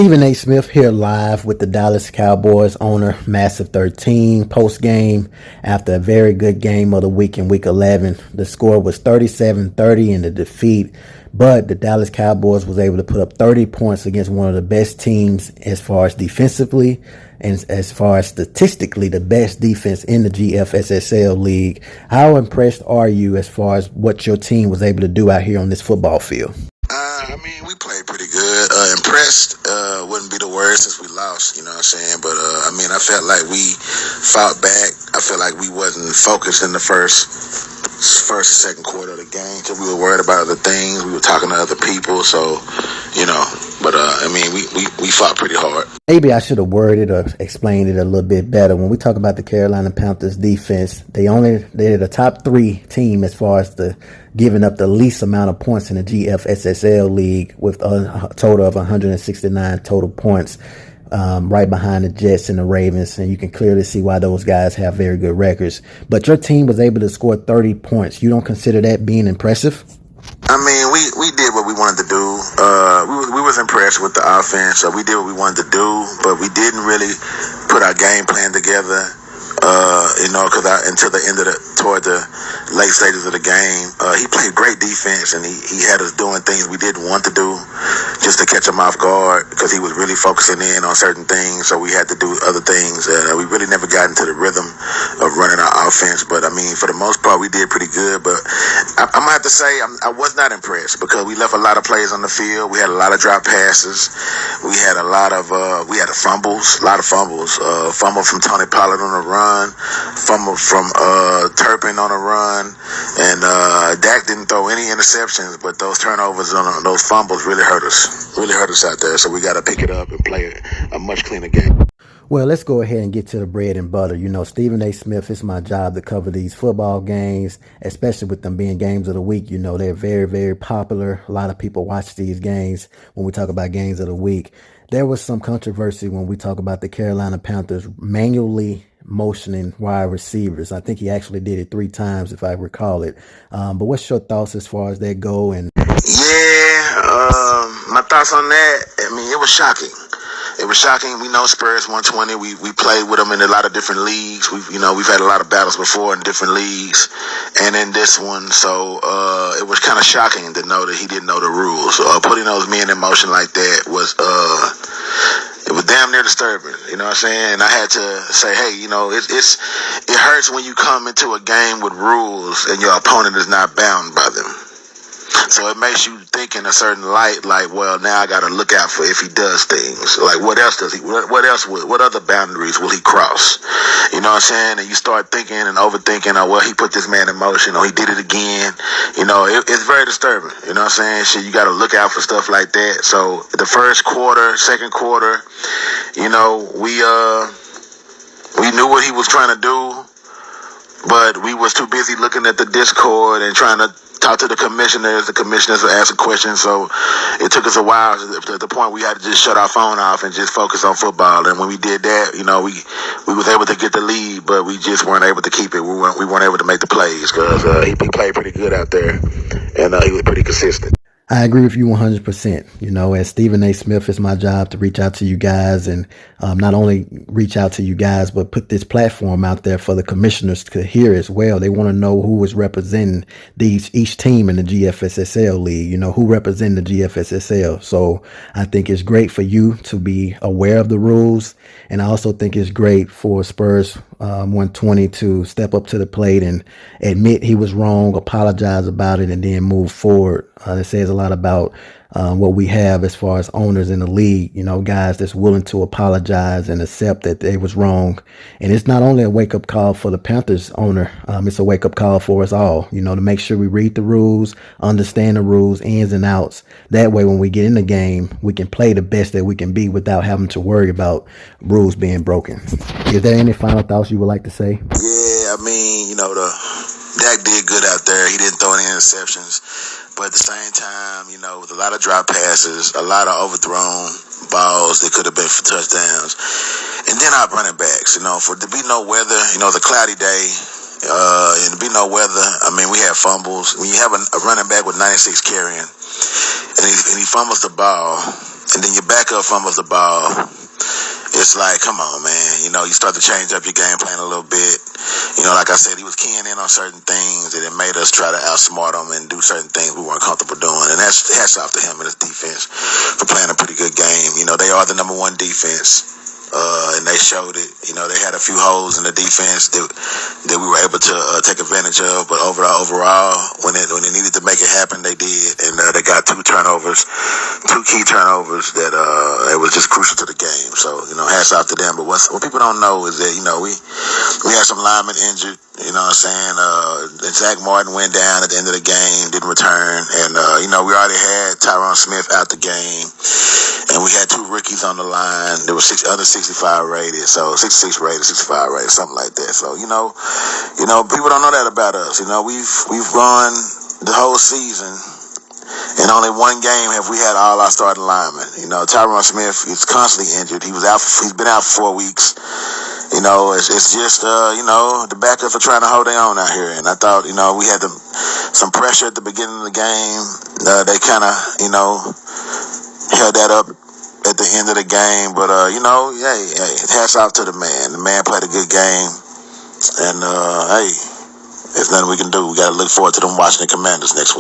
Stephen A. Smith here live with the Dallas Cowboys owner, Massive 13, post-game after a very good game of the week in Week 11. The score was 37-30 in the defeat, but the Dallas Cowboys was able to put up 30 points against one of the best teams as far as defensively and as far as statistically the best defense in the GFSSL league. How impressed are you as far as what your team was able to do out here on this football field? We played pretty good. Impressed wouldn't be the word since we lost, you know what I'm saying? But, I felt like we fought back. I felt like we wasn't focused in the first and second quarter of the game because we were worried about other things. We were talking to other people, so, we fought pretty hard. Maybe I should have worded or explained it a little bit better. When we talk about the Carolina Panthers defense, they're the top 3 team as far as the giving up the least amount of points in the GFSSL league with a total of 169 total points, right behind the Jets and the Ravens. And you can clearly see why those guys have very good records. But your team was able to score 30 points. You don't consider that being impressive? We did what we wanted to do. We was impressed with the offense, so we did what we wanted to do, but we didn't really put our game plan together. Because toward the late stages of the game, he played great defense, and he had us doing things we didn't want to do just to catch him off guard because he was really focusing in on certain things, so we had to do other things. We really never got into the rhythm of running our offense, but, for the most part, we did pretty good. But I'm going to have to say I was not impressed because we left a lot of plays on the field. We had a lot of drop passes. We had a lot of fumbles, fumble from Tony Pollard on the run, fumble from Turpin on a run, and Dak didn't throw any interceptions, but those turnovers on those fumbles really hurt us out there. So we got to pick it up and play a much cleaner game. Well, let's go ahead and get to the bread and butter. Stephen A. Smith, it's my job to cover these football games, especially with them being games of the week. They're very, very popular. A lot of people watch these games when we talk about games of the week. There was some controversy when we talk about the Carolina Panthers manually motioning wide receivers. I think he actually did it 3 times, if I recall it. But what's your thoughts as far as that go? My thoughts on that, it was shocking. It was shocking. We know Spurs 120. We played with them in a lot of different leagues. We've had a lot of battles before in different leagues, and in this one, so it was kind of shocking to know that he didn't know the rules. Putting those men in motion like that was it was damn near disturbing. You know what I'm saying? And I had to say, hey, it hurts when you come into a game with rules and your opponent is not bound by them. So it makes you think in a certain light, like, well, now I got to look out for if he does things. Like, what other boundaries will he cross? You know what I'm saying? And you start thinking and overthinking, he put this man in motion, or he did it again. It's very disturbing. You know what I'm saying? Shit, you got to look out for stuff like that. So the first quarter, second quarter, we knew what he was trying to do, but we was too busy looking at the Discord and trying to talk to the commissioners. The commissioners were asking questions, so it took us a while to the point we had to just shut our phone off and just focus on football. And when we did that, we was able to get the lead, but we just weren't able to keep it. We weren't able to make the plays because he played pretty good out there, and he was pretty consistent. I agree with you 100%. As Stephen A. Smith, it's my job to reach out to you guys and not only reach out to you guys, but put this platform out there for the commissioners to hear as well. They want to know who is representing each team in the GFSSL league, who represent the GFSSL. So I think it's great for you to be aware of the rules. And I also think it's great for Spurs 120 to step up to the plate and admit he was wrong, apologize about it, and then move forward. It says a lot about what we have as far as owners in the league, guys that's willing to apologize and accept that they was wrong. And it's not only a wake-up call for the Panthers owner, it's a wake-up call for us all, to make sure we read the rules, understand the rules, ins and outs. That way, when we get in the game, we can play the best that we can be without having to worry about rules being broken. Is there any final thoughts you would like to say? Yeah, Dak did good out there. He didn't throw any interceptions. But at the same time, with a lot of drop passes, a lot of overthrown balls that could have been for touchdowns. And then our running backs, for to be no weather, the cloudy day, and to be no weather, we had fumbles. When you have a running back with 96 carrying, and he fumbles the ball, and then your backup fumbles the ball, it's like, come on, man. You know, you start to change up your game plan a little bit. You know, like I said, he was keying in on certain things, and it made us try to outsmart him and do certain things we weren't comfortable doing. And that's hats off to him and his defense for playing a pretty good game. You know, they are the number one defense. And they showed it. You know, they had a few holes in the defense that we were able to take advantage of. But overall, when they needed to make it happen, they did. And they got two key turnovers that it was just crucial to the game. So, you know, hats off to them. But what people don't know is that, you know, we had some linemen injured. You know what I'm saying? Zach Martin went down at the end of the game, didn't return. And, you know, we already had Tyron Smith out the game. And we had two rookies on the line. There were under 65 rated, so 66 rated, 65 rated, something like that. So you know, people don't know that about us. You know, we've run the whole season, and only one game have we had all our starting linemen. You know, Tyron Smith is constantly injured. He's been out for 4 weeks. You know, it's just you know, the backups are trying to hold their own out here. And I thought, you know, we had some pressure at the beginning of the game. They kind of, you know, held that up at the end of the game, but you know, hey, hats off to the man. The man played a good game, and hey, there's nothing we can do. We got to look forward to them Washington Commanders next week.